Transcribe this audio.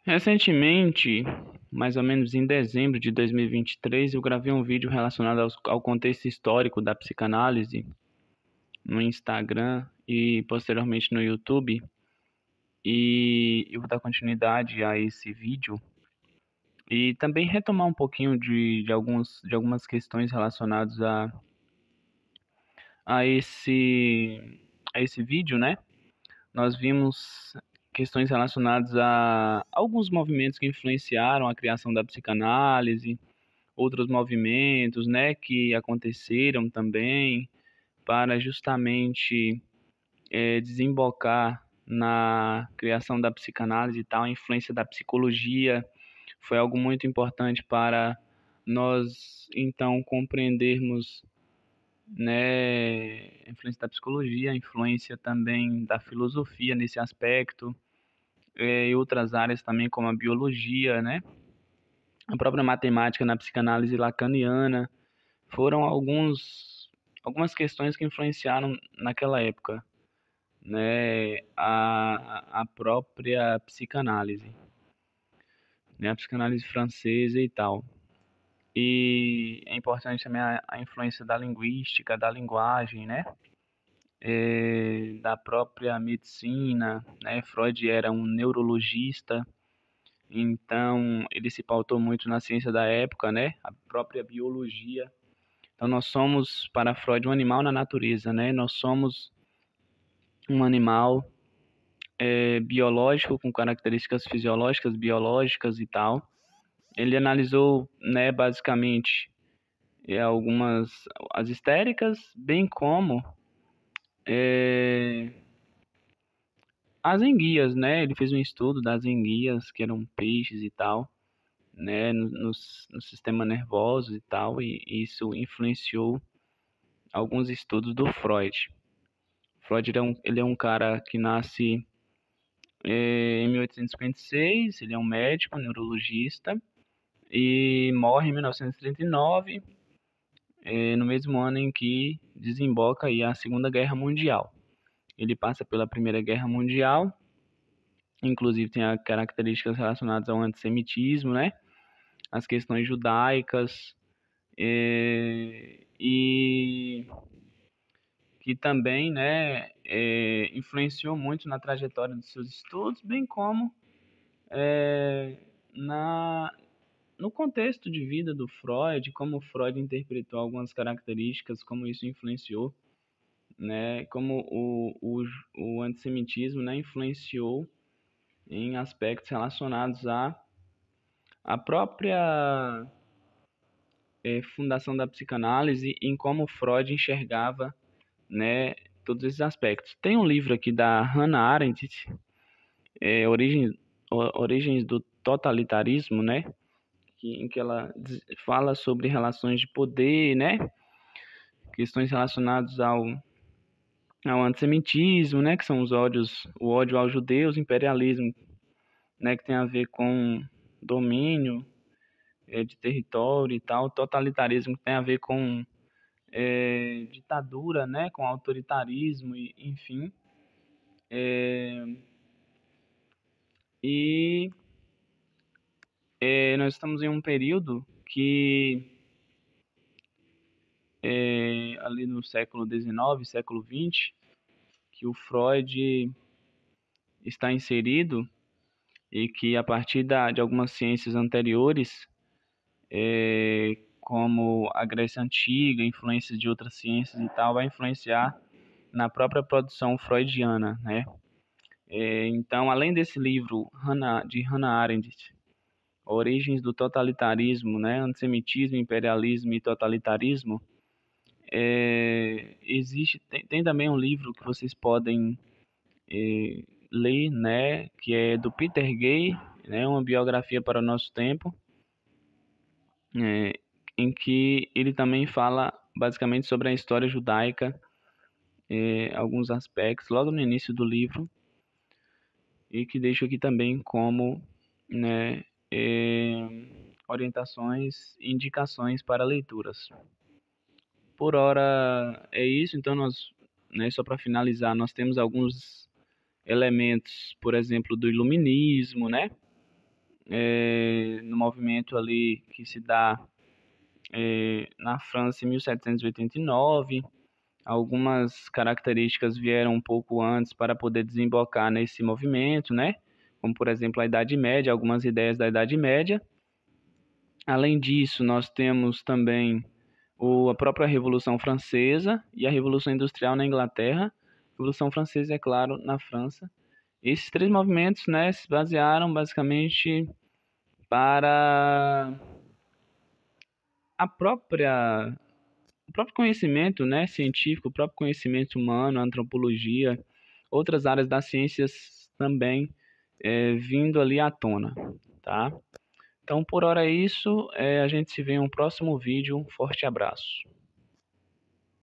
Recentemente, mais ou menos em dezembro de 2023, eu gravei um vídeo relacionado ao contexto histórico da psicanálise no Instagram e posteriormente no YouTube. E eu vou dar continuidade a esse vídeo e também retomar um pouquinho de algumas questões relacionadas a esse vídeo, né? Nós vimos questões relacionadas a alguns movimentos que influenciaram a criação da psicanálise, outros movimentos, né, que aconteceram também para justamente desembocar na criação da psicanálise e tal. A influência da psicologia foi algo muito importante para nós então compreendermos, né, a influência da psicologia, a influência também da filosofia nesse aspecto, e outras áreas também como a biologia, né, a própria matemática na psicanálise lacaniana, foram algumas questões que influenciaram naquela época, né, a própria psicanálise, né, a psicanálise francesa e tal. E é importante também a influência da linguística, da linguagem, né, da própria medicina, né? Freud era um neurologista, então ele se pautou muito na ciência da época, né? A própria biologia. Então nós somos, para Freud, um animal na natureza, né? Nós somos um animal biológico com características fisiológicas, biológicas e tal. Ele analisou, né, basicamente algumas as histéricas, bem como é, as enguias, né? Ele fez um estudo das enguias, que eram peixes e tal, né? No sistema nervoso e tal, e isso influenciou alguns estudos do Freud. Freud ele é um cara que nasce em 1856, ele é um médico, neurologista, e morre em 1939, no mesmo ano em que desemboca aí a Segunda Guerra Mundial. Ele passa pela Primeira Guerra Mundial, inclusive tem características relacionadas ao antissemitismo, né? As questões judaicas, e que também, né, influenciou muito na trajetória dos seus estudos, bem como é, na no contexto de vida do Freud, como Freud interpretou algumas características, como isso influenciou, né, como o antissemitismo, né, influenciou em aspectos relacionados à própria fundação da psicanálise, em como Freud enxergava, né, todos esses aspectos. Tem um livro aqui da Hannah Arendt, Origens do Totalitarismo, né, em que ela fala sobre relações de poder, né, questões relacionadas ao antissemitismo, né, que são o ódio aos judeus, imperialismo, né, que tem a ver com domínio de território e tal, totalitarismo que tem a ver com ditadura, né, com autoritarismo, e, enfim. E nós estamos em um período que, ali no século XIX, século XX, que o Freud está inserido e que a partir de algumas ciências anteriores, como a Grécia Antiga, influências de outras ciências e tal, vai influenciar na própria produção freudiana, né? Então, além desse livro de Hannah Arendt, Origens do Totalitarismo, né? Antissemitismo, Imperialismo e Totalitarismo, tem também um livro que vocês podem ler, né? Que é do Peter Gay, né? Uma biografia para o nosso tempo, é, em que ele também fala basicamente sobre a história judaica, alguns aspectos, logo no início do livro, e que deixo aqui também como, né, orientações e indicações para leituras. Por hora é isso, então nós, né, só para finalizar, nós temos alguns elementos, por exemplo, do iluminismo, né? no movimento ali que se dá na França em 1789. Algumas características vieram um pouco antes para poder desembocar nesse movimento, né? Como, por exemplo, a Idade Média, algumas ideias da Idade Média. Além disso, nós temos também a própria Revolução Francesa e a Revolução Industrial na Inglaterra. Revolução Francesa, é claro, na França. Esses três movimentos, né, se basearam basicamente para a própria o próprio conhecimento, né, científico, o próprio conhecimento humano, a antropologia, outras áreas das ciências também vindo ali à tona, tá? Então, por hora é isso. A gente se vê em um próximo vídeo. Um forte abraço.